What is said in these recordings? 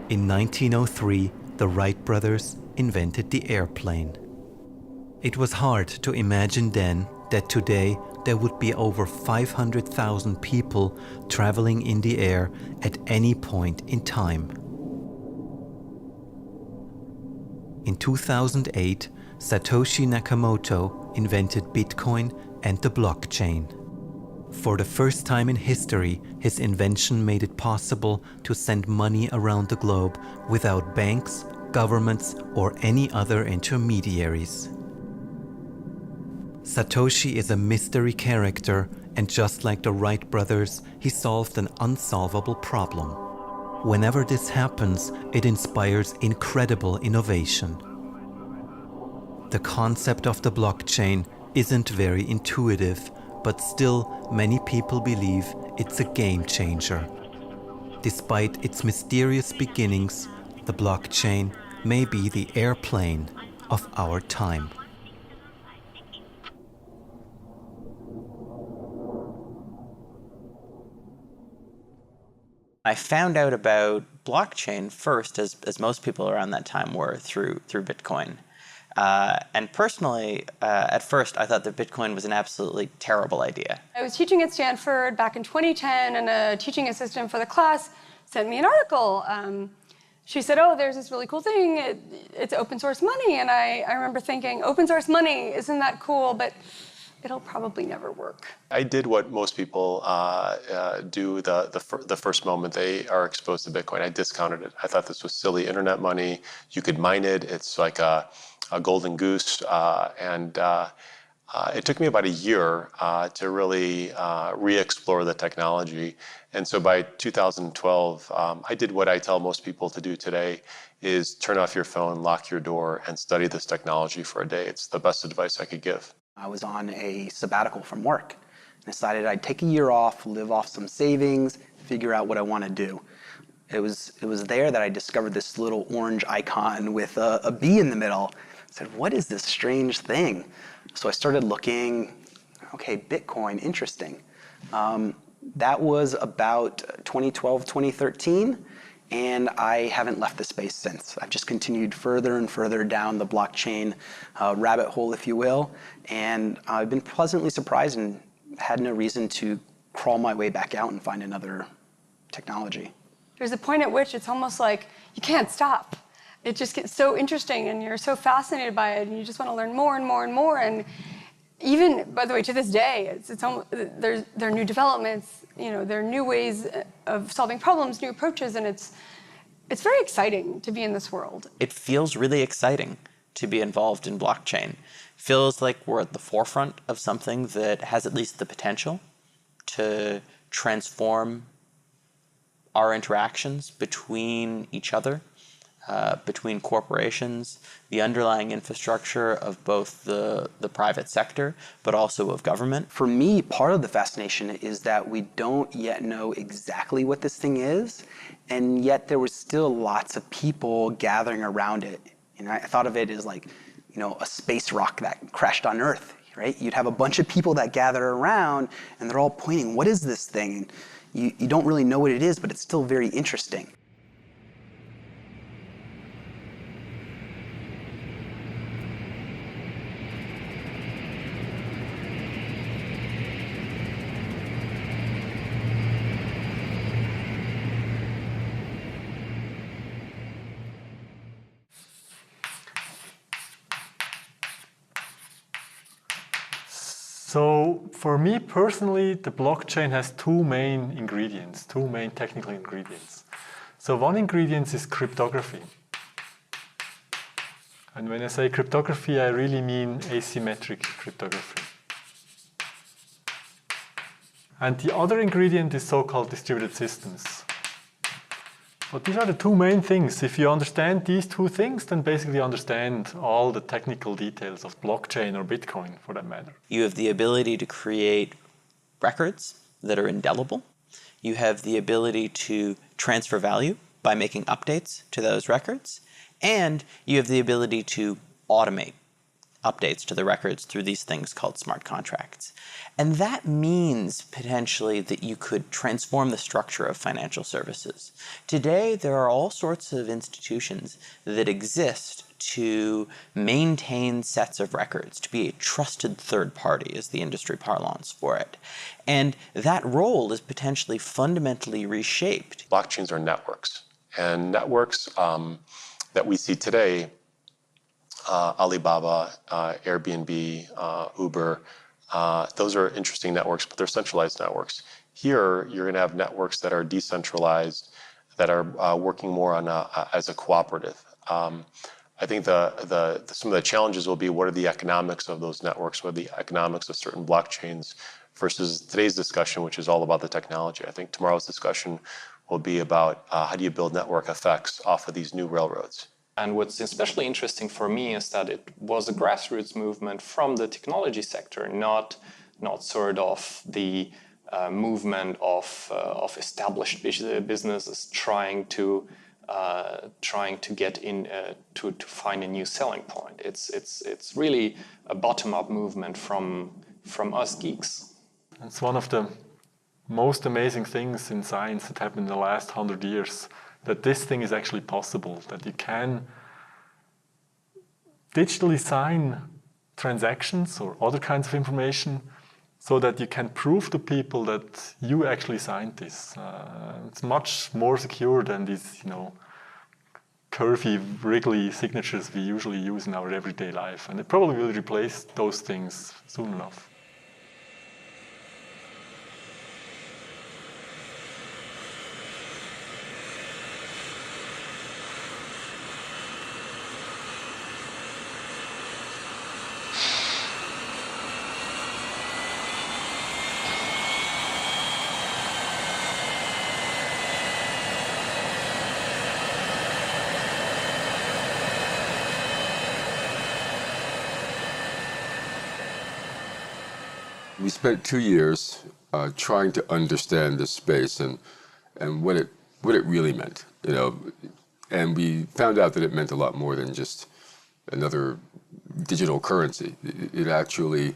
In 1903, the Wright brothers invented the airplane. It was hard to imagine then that today there would be over 500,000 people traveling in the air at any point in time. In 2008, Satoshi Nakamoto invented Bitcoin and the blockchain. For the first time in history, his invention made it possible to send money around the globe without banks, governments, or any other intermediaries. Satoshi is a mystery character, and just like the Wright brothers, he solved an unsolvable problem. Whenever this happens, it inspires incredible innovation. The concept of the blockchain isn't very intuitive, but still many people believe it's a game changer. Despite its mysterious beginnings, the blockchain may be the airplane of our time. I found out about blockchain first, as most people around that time were, through Bitcoin. And personally, at first, I thought that Bitcoin was an absolutely terrible idea. I was teaching at Stanford back in 2010, and a teaching assistant for the class sent me an article. She said, oh, there's this really cool thing. It's open source money. And I remember thinking, open source money, isn't that cool? But it'll probably never work. I did what most people do the first moment they are exposed to Bitcoin. I discounted it. I thought this was silly internet money. You could mine it. It's like a golden goose. It took me about a year to really re-explore the technology. And so by 2012, I did what I tell most people to do today, is turn off your phone, lock your door, and study this technology for a day. It's the best advice I could give. I was on a sabbatical from work and decided I'd take a year off, live off some savings, figure out what I want to do. It was there that I discovered this little orange icon with a bee in the middle. I said, what is this strange thing? So I started looking, okay, Bitcoin, interesting. That was about 2012, 2013. And I haven't left the space since. I've just continued further and further down the blockchain rabbit hole, if you will. And I've been pleasantly surprised and had no reason to crawl my way back out and find another technology. There's a point at which it's almost like you can't stop. It just gets so interesting, and you're so fascinated by it, and you just want to learn more and more and more. And even, by the way, to this day, it's almost, there are new developments, there are new ways of solving problems, new approaches, and it's very exciting to be in this world. It feels really exciting to be involved in blockchain. Feels like we're at the forefront of something that has at least the potential to transform our interactions between each other, between corporations, the underlying infrastructure of both the private sector, but also of government. For me, part of the fascination is that we don't yet know exactly what this thing is, and yet there was still lots of people gathering around it. I thought of it as like, a space rock that crashed on Earth, right? You'd have a bunch of people that gather around, and they're all pointing, what is this thing? You don't really know what it is, but it's still very interesting. So for me personally, the blockchain has two main technical ingredients. So one ingredient is cryptography. And when I say cryptography, I really mean asymmetric cryptography. And the other ingredient is so-called distributed systems. But these are the two main things. If you understand these two things, then basically you understand all the technical details of blockchain or Bitcoin, for that matter. You have the ability to create records that are indelible. You have the ability to transfer value by making updates to those records. And you have the ability to automate updates to the records through these things called smart contracts. And that means potentially that you could transform the structure of financial services. Today, there are all sorts of institutions that exist to maintain sets of records, to be a trusted third party is the industry parlance for it. And that role is potentially fundamentally reshaped. Blockchains are networks. And networks that we see today, Alibaba, Airbnb, Uber, those are interesting networks, but they're centralized networks. Here, you're going to have networks that are decentralized, that are working more on as a cooperative. I think some of the challenges will be what are the economics of those networks, what are the economics of certain blockchains versus today's discussion, which is all about the technology. I think tomorrow's discussion will be about how do you build network effects off of these new railroads. And what's especially interesting for me is that it was a grassroots movement from the technology sector, not sort of the movement of established businesses trying to get in to find a new selling point. It's really a bottom-up movement from us geeks. It's one of the most amazing things in science that happened in the last 100 years, that this thing is actually possible, that you can digitally sign transactions or other kinds of information so that you can prove to people that you actually signed this. It's much more secure than these, curvy, wriggly signatures we usually use in our everyday life. And it probably will replace those things soon enough. We spent 2 years trying to understand this space and what it really meant, and we found out that it meant a lot more than just another digital currency. It actually,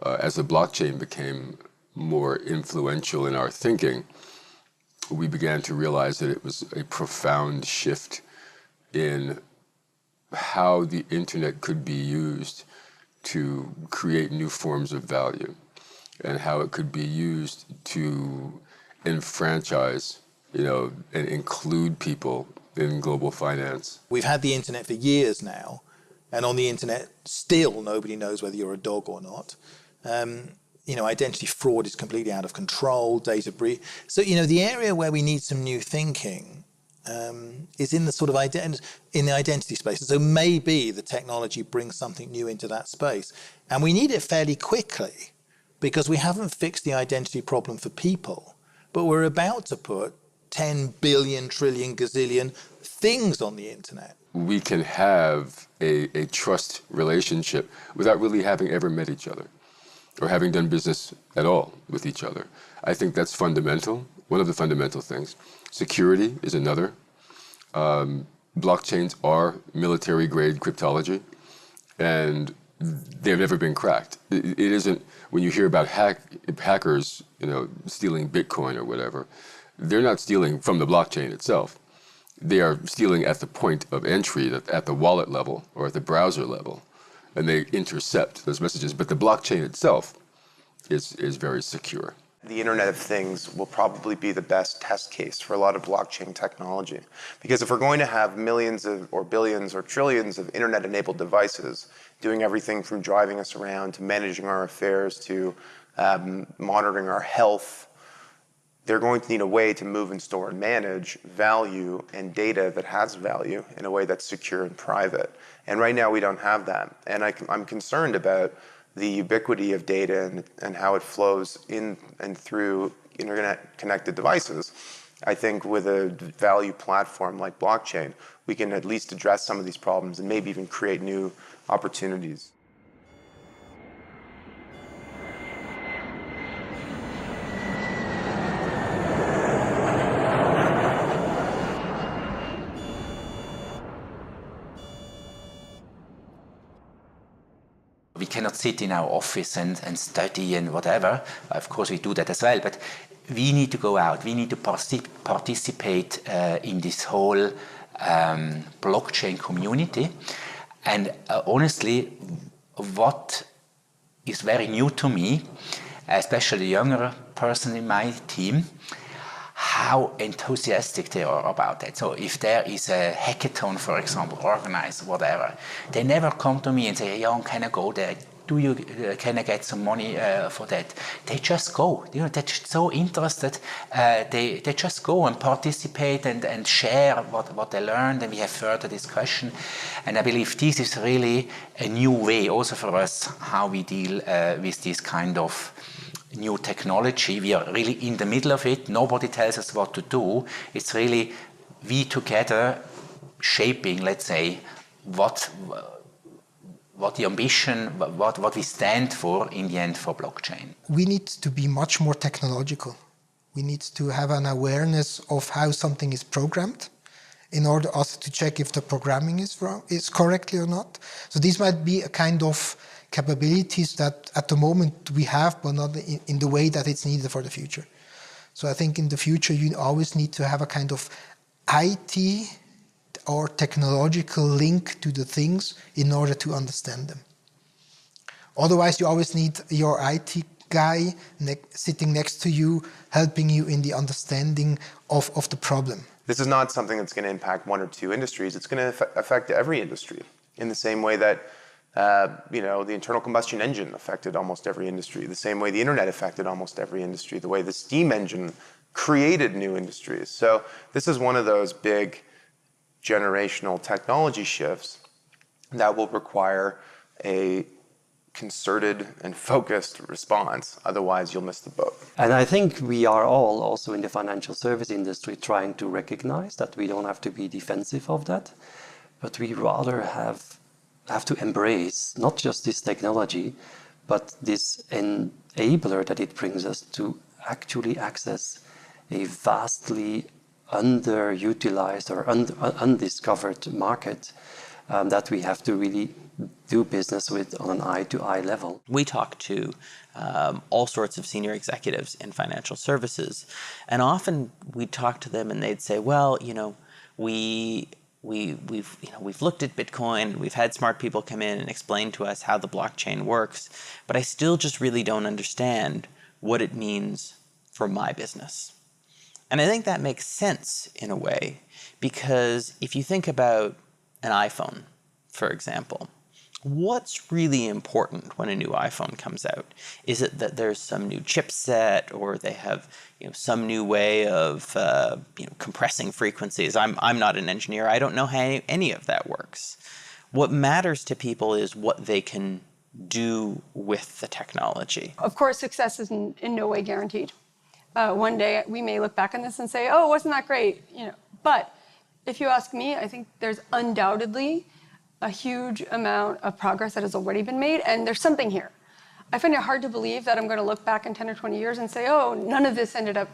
as the blockchain became more influential in our thinking, we began to realize that it was a profound shift in how the internet could be used to create new forms of value, and how it could be used to enfranchise, and include people in global finance. We've had the internet for years now, and on the internet, still nobody knows whether you're a dog or not. Identity fraud is completely out of control, data breach. So, the area where we need some new thinking is in the sort of in the identity space. And so maybe the technology brings something new into that space. And we need it fairly quickly, because we haven't fixed the identity problem for people, but we're about to put 10 billion, trillion, gazillion things on the internet. We can have a trust relationship without really having ever met each other or having done business at all with each other. I think that's fundamental, one of the fundamental things. Security is another. Blockchains are military-grade cryptology, and they've never been cracked. It isn't, when you hear about hackers, stealing Bitcoin or whatever, they're not stealing from the blockchain itself. They are stealing at the point of entry, at the wallet level or at the browser level, and they intercept those messages. But the blockchain itself is very secure. The Internet of Things will probably be the best test case for a lot of blockchain technology. Because if we're going to have millions or billions or trillions of internet-enabled devices doing everything from driving us around to managing our affairs to monitoring our health, they're going to need a way to move and store and manage value and data that has value in a way that's secure and private. And right now we don't have that. And I'm concerned about the ubiquity of data and how it flows in and through internet-connected devices. I think with a value platform like blockchain, we can at least address some of these problems and maybe even create new opportunities. cannot sit in our office and study and whatever. Of course, we do that as well, but we need to go out. We need to participate in this whole blockchain community. And honestly, what is very new to me, especially the younger person in my team, how enthusiastic they are about that. So if there is a hackathon, for example, organized, whatever, they never come to me and say, "Jan, can I go there? Can I get some money for that?" They just go. They're just so interested. They just go and participate and share what they learned, and we have further discussion. And I believe this is really a new way also for us how we deal with this kind of new technology. We are really in the middle of it. Nobody tells us what to do. It's really we together shaping, let's say, what the ambition, what we stand for in the end for blockchain. We need to be much more technological. We need to have an awareness of how something is programmed in order also to check if the programming is correctly or not. So these might be a kind of capabilities that at the moment we have, but not in the way that it's needed for the future. So I think in the future you always need to have a kind of IT or technological link to the things in order to understand them. Otherwise you always need your IT guy sitting next to you, helping you in the understanding of the problem. This is not something that's going to impact one or two industries. It's going to affect every industry in the same way that the internal combustion engine affected almost every industry, the same way the internet affected almost every industry, the way the steam engine created new industries. So this is one of those big generational technology shifts that will require a concerted and focused response. Otherwise, you'll miss the boat. And I think we are all also in the financial service industry trying to recognize that we don't have to be defensive of that, but we rather have to embrace not just this technology, but this enabler that it brings us to actually access a vastly underutilized or undiscovered market that we have to really do business with on an eye-to-eye level. We talk to all sorts of senior executives in financial services, and often we talk to them and they'd say, well, we've looked at Bitcoin, we've had smart people come in and explain to us how the blockchain works, but I still just really don't understand what it means for my business. And I think that makes sense in a way, because if you think about an iPhone, for example, what's really important when a new iPhone comes out? Is it that there's some new chipset, or they have some new way of compressing frequencies? I'm not an engineer. I don't know how any of that works. What matters to people is what they can do with the technology. Of course, success is in no way guaranteed. One day we may look back on this and say, "Oh, wasn't that great?" But if you ask me, I think there's undoubtedly a huge amount of progress that has already been made, and there's something here. I find it hard to believe that I'm going to look back in 10 or 20 years and say, "Oh, none of this ended up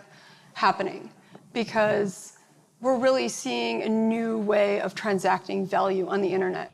happening," because we're really seeing a new way of transacting value on the internet.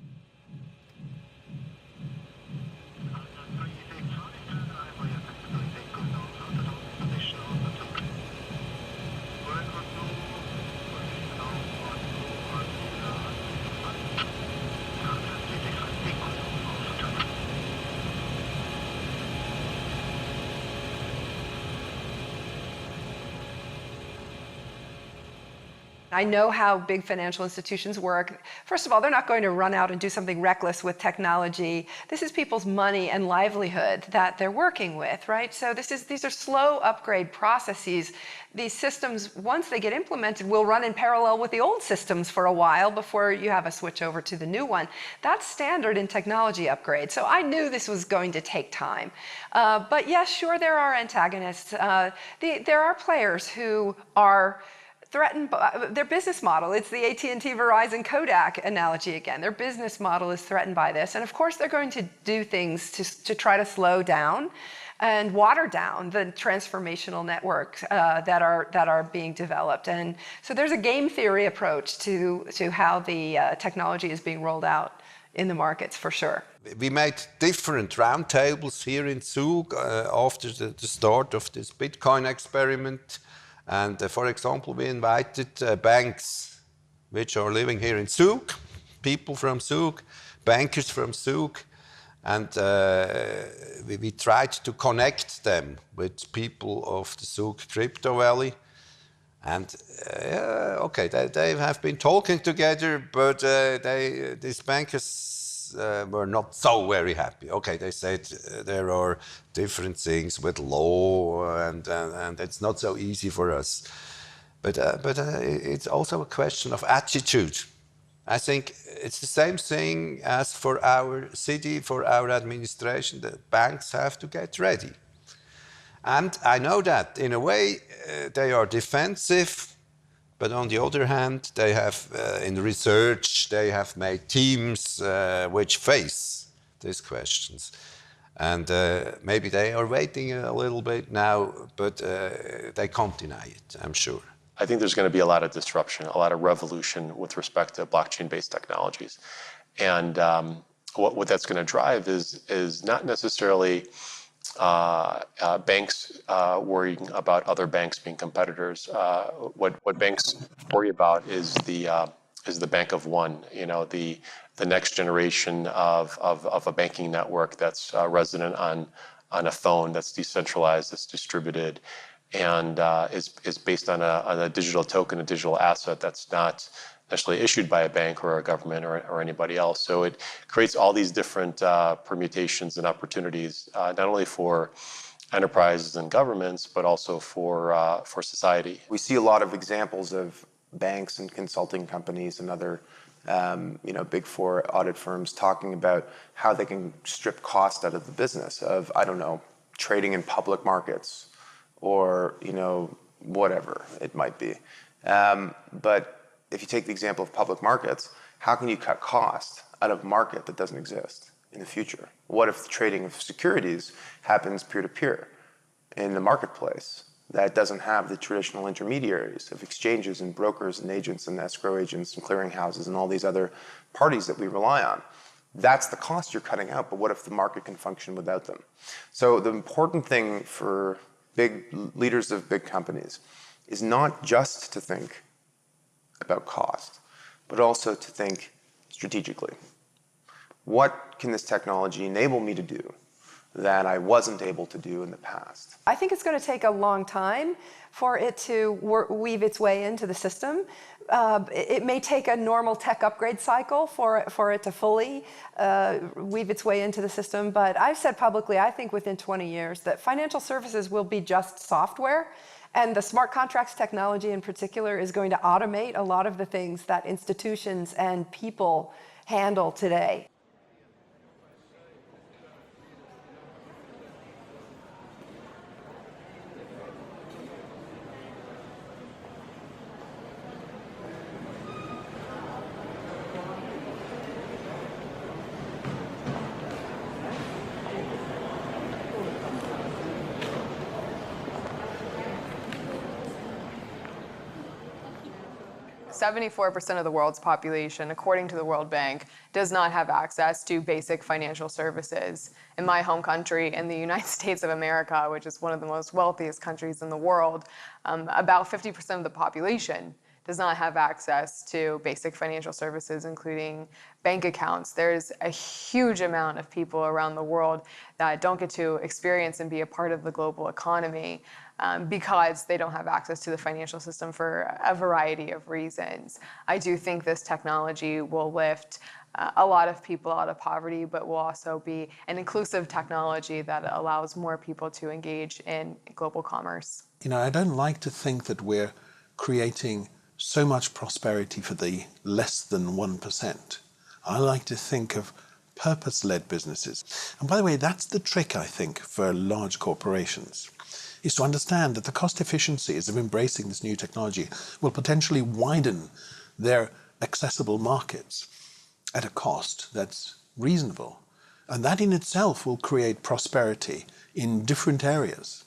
I know how big financial institutions work. First of all, they're not going to run out and do something reckless with technology. This is people's money and livelihood that they're working with, right? So these are slow upgrade processes. These systems, once they get implemented, will run in parallel with the old systems for a while before you have a switch over to the new one. That's standard in technology upgrades. So I knew this was going to take time. But yes, sure, there are antagonists. There are players who are threatened by their business model. It's the AT&T, Verizon, Kodak analogy again. Their business model is threatened by this. And of course, they're going to do things to try to slow down and water down the transformational networks that are being developed. And so there's a game theory approach to how the technology is being rolled out in the markets, for sure. we made different roundtables here in Zug after the start of this Bitcoin experiment. And for example, we invited banks which are living here in Zug, people from Zug, bankers from Zug, and we tried to connect them with people of the Zug Crypto Valley. And okay, they have been talking together, but these bankers were not so very happy. Okay, they said there are different things with law, and it's not so easy for us. But it's also a question of attitude. I think it's the same thing as for our city, for our administration. The banks have to get ready. And I know that in a way they are defensive, but on the other hand, they have, in research, they have made teams which face these questions. And maybe they are waiting a little bit now, but they can't deny it, I'm sure. I think there's going to be a lot of disruption, a lot of revolution with respect to blockchain-based technologies. And what that's going to drive is not necessarily banks worrying about other banks being competitors. What banks worry about is the bank of one. You know, the next generation of a banking network that's resident on a phone, that's decentralized, that's distributed, and is based on a digital token, a digital asset that's not necessarily issued by a bank or a government or anybody else. So it creates all these different permutations and opportunities, not only for enterprises and governments, but also for society. We see a lot of examples of banks and consulting companies and other big four audit firms talking about how they can strip cost out of the business of, I don't know, trading in public markets or, whatever it might be. But if you take the example of public markets, how can you cut cost out of a market that doesn't exist in the future? What if the trading of securities happens peer-to-peer in the marketplace that doesn't have the traditional intermediaries of exchanges and brokers and agents and escrow agents and clearinghouses and all these other parties that we rely on? That's the cost you're cutting out, but what if the market can function without them? So the important thing for big leaders of big companies is not just to think about cost, but also to think strategically. What can this technology enable me to do that I wasn't able to do in the past? I think it's going to take a long time for it to weave its way into the system. It may take a normal tech upgrade cycle for it to fully weave its way into the system, but I've said publicly, I think within 20 years, that financial services will be just software. And the smart contracts technology in particular is going to automate a lot of the things that institutions and people handle today. 74% of the world's population, according to the World Bank, does not have access to basic financial services. In my home country, in the United States of America, which is one of the most wealthiest countries in the world, about 50% of the population does not have access to basic financial services, including bank accounts. There's a huge amount of people around the world that don't get to experience and be a part of the global economy because they don't have access to the financial system for a variety of reasons. I do think this technology will lift a lot of people out of poverty, but will also be an inclusive technology that allows more people to engage in global commerce. You know, I don't like to think that we're creating so much prosperity for the less than 1%. I like to think of purpose-led businesses. And by the way, that's the trick, I think, for large corporations, is to understand that the cost efficiencies of embracing this new technology will potentially widen their accessible markets at a cost that's reasonable. And that in itself will create prosperity in different areas.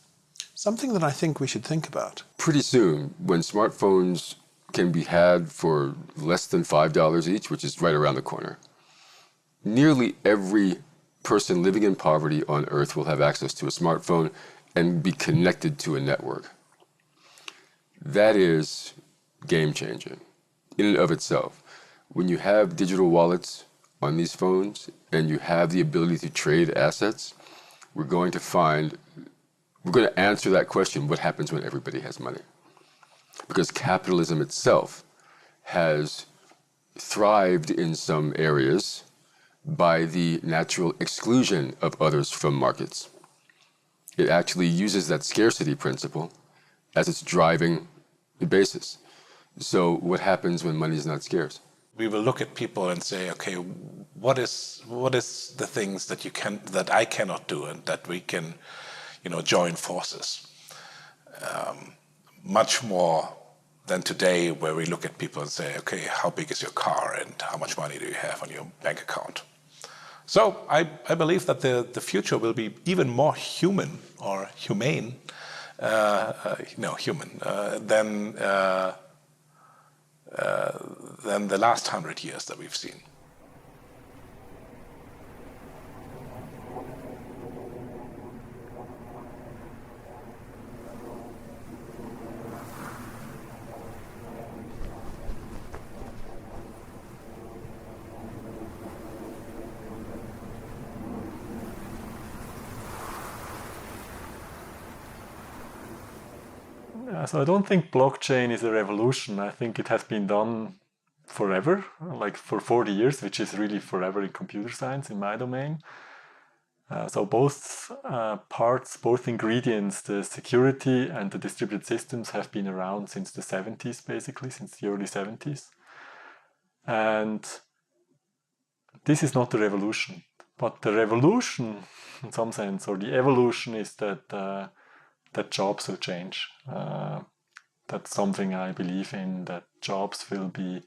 Something that I think we should think about. Pretty soon, when smartphones can be had for less than $5 each, which is right around the corner, nearly every person living in poverty on Earth will have access to a smartphone and be connected to a network. That is game-changing in and of itself. When you have digital wallets on these phones and you have the ability to trade assets, we're going to answer that question, what happens when everybody has money? Because capitalism itself has thrived in some areas by the natural exclusion of others from markets. It actually uses that scarcity principle as its driving basis. So what happens when money is not scarce? We will look at people and say, okay, what is the things that I cannot do and that we can, join forces. Much more than today, where we look at people and say, okay, how big is your car and how much money do you have on your bank account? So I believe that the future will be even more human or humane, human, than the last 100 years that we've seen. So I don't think blockchain is a revolution. I think it has been done forever, like for 40 years, which is really forever in computer science in my domain. So both parts, both ingredients, the security and the distributed systems have been around since the 70s, basically, since the early 70s. And this is not a revolution. But the revolution, in some sense, or the evolution is that jobs will change. That's something I believe in, that jobs will be,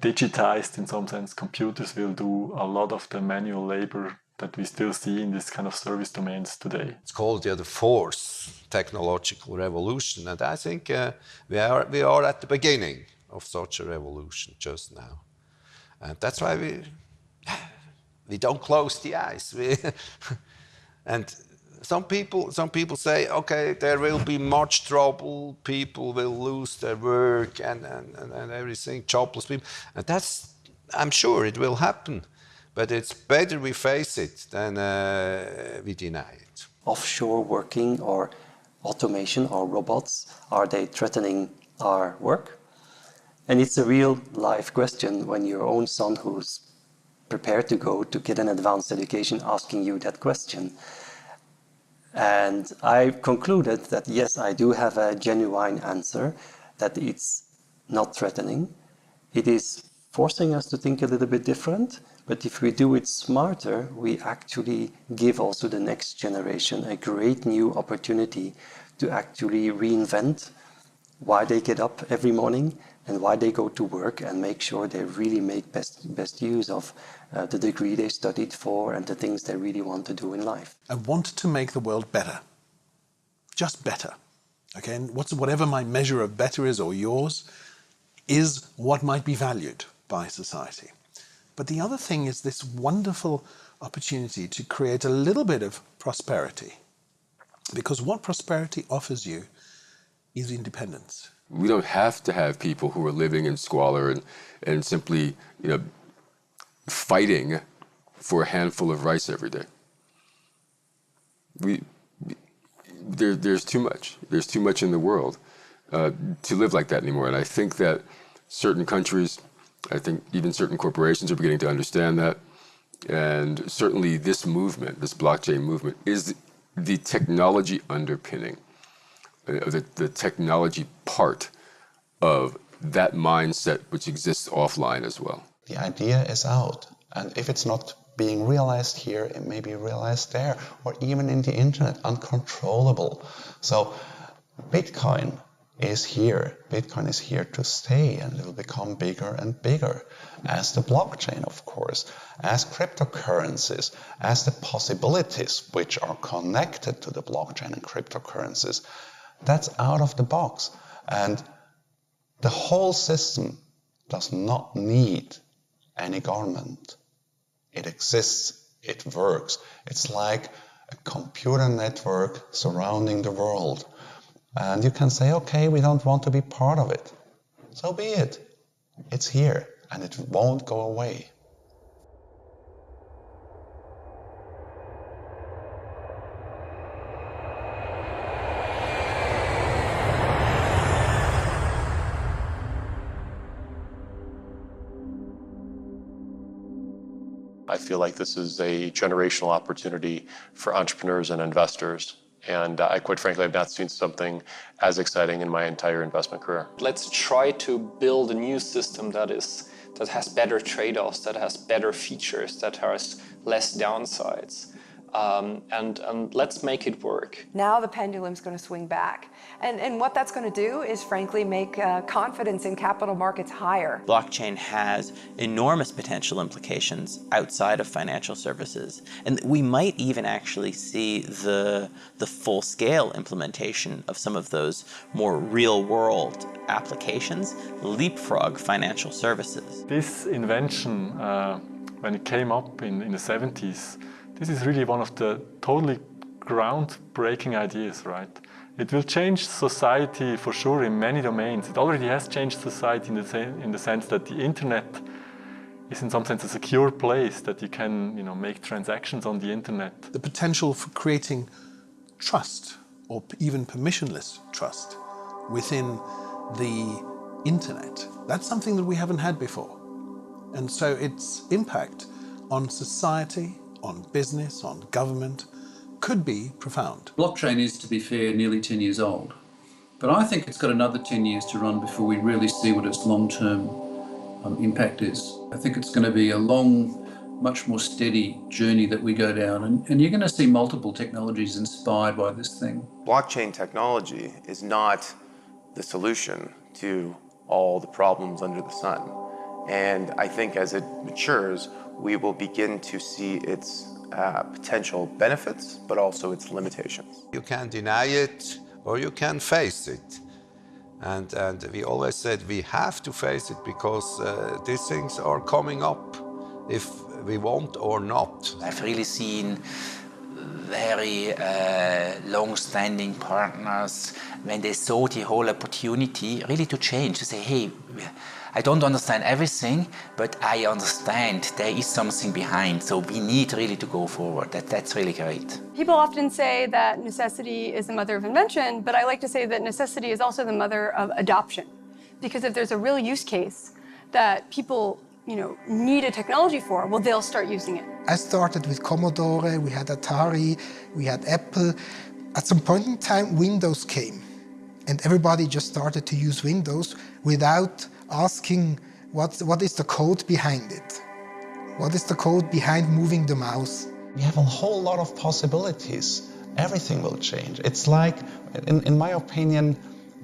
digitized in some sense. Computers will do a lot of the manual labor that we still see in this kind of service domains today. It's called the fourth technological revolution, and I think we are at the beginning of such a revolution just now, and that's why we don't close the eyes. And some people say, okay, there will be much trouble, people will lose their work and everything, jobless people. And I'm sure it will happen, but it's better we face it than we deny it. Offshore working or automation or robots, are they threatening our work? And it's a real life question when your own son, who's prepared to go to get an advanced education, asking you that question. And I concluded that yes, I do have a genuine answer, that it's not threatening. It is forcing us to think a little bit different, but if we do it smarter, we actually give also the next generation a great new opportunity to actually reinvent why they get up every morning and why they go to work, and make sure they really make best use of the degree they studied for and the things they really want to do in life. I want to make the world better, just better. Okay, and whatever my measure of better is, or yours, is what might be valued by society. But the other thing is this wonderful opportunity to create a little bit of prosperity, because what prosperity offers you is independence. We don't have to have people who are living in squalor and simply, fighting for a handful of rice every day. There's too much. There's too much in the world to live like that anymore. And I think that certain countries, I think even certain corporations are beginning to understand that. And certainly this movement, this blockchain movement, is the technology underpinning, the technology part of that mindset which exists offline as well. The idea is out, and if it's not being realized here, it may be realized there, or even in the internet, uncontrollable. So Bitcoin is here. Bitcoin is here to stay, and it will become bigger and bigger, as the blockchain, of course, as cryptocurrencies, as the possibilities which are connected to the blockchain and cryptocurrencies. That's out of the box, and the whole system does not need any government. It exists it works. It's like a computer network surrounding the world. And you can say, okay, we don't want to be part of it. So be it. It's here, and it won't go away. I feel like this is a generational opportunity for entrepreneurs and investors. And I quite frankly have not seen something as exciting in my entire investment career. Let's try to build a new system that has better trade-offs, that has better features, that has less downsides. And let's make it work. Now the pendulum's going to swing back. And what that's going to do is, frankly, make confidence in capital markets higher. Blockchain has enormous potential implications outside of financial services. And we might even actually see the full-scale implementation of some of those more real-world applications leapfrog financial services. This invention, when it came up in the 70s, this is really one of the totally groundbreaking ideas, right? It will change society for sure in many domains. It already has changed society in the sense that the internet is in some sense a secure place that you can, make transactions on the internet. The potential for creating trust, or even permissionless trust, within the internet, that's something that we haven't had before. And so its impact on society, on business, on government, could be profound. Blockchain is, to be fair, nearly 10 years old. But I think it's got another 10 years to run before we really see what its long-term impact is. I think it's going to be a long, much more steady journey that we go down. And you're going to see multiple technologies inspired by this thing. Blockchain technology is not the solution to all the problems under the sun. And I think as it matures, we will begin to see its potential benefits, but also its limitations. You can deny it or you can face it. And we always said we have to face it because these things are coming up if we want or not. I've really seen very long-standing partners when they saw the whole opportunity really to change, to say, hey, I don't understand everything, but I understand there is something behind, so we need really to go forward. That's really great. People often say that necessity is the mother of invention, but I like to say that necessity is also the mother of adoption. Because if there's a real use case that people need a technology for, well, they'll start using it. I started with Commodore, we had Atari, we had Apple. At some point in time, Windows came, and everybody just started to use Windows without asking what is the code behind it? What is the code behind moving the mouse? We have a whole lot of possibilities. Everything will change. It's like, in my opinion,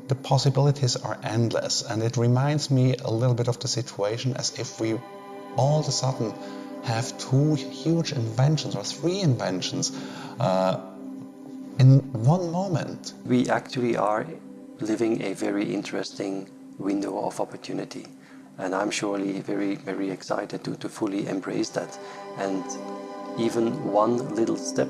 the possibilities are endless, and it reminds me a little bit of the situation as if we all of a sudden have two huge inventions or three inventions in one moment. We actually are living a very interesting window of opportunity, and I'm surely very, very excited to fully embrace that. And even one little step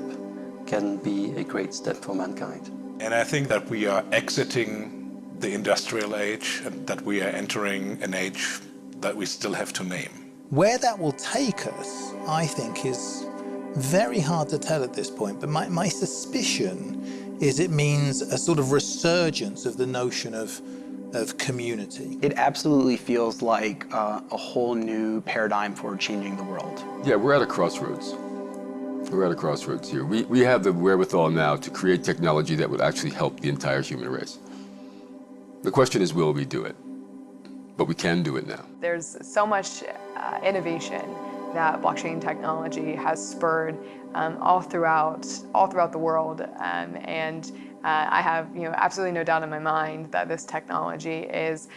can be a great step for mankind. And I think that we are exiting the industrial age and that we are entering an age that we still have to name. Where that will take us, I think, is very hard to tell at this point, but my suspicion is it means a sort of resurgence of the notion of community. It absolutely feels like a whole new paradigm for changing the world. Yeah, we're at a crossroads. We're at a crossroads here. We have the wherewithal now to create technology that would actually help the entire human race. The question is, will we do it? But we can do it now. There's so much innovation that blockchain technology has spurred all throughout the world, and I have absolutely no doubt in my mind that this technology is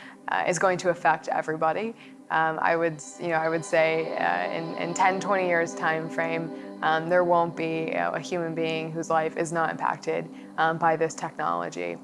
going to affect everybody. I would say in 10, 20 years time frame, there won't be a human being whose life is not impacted by this technology.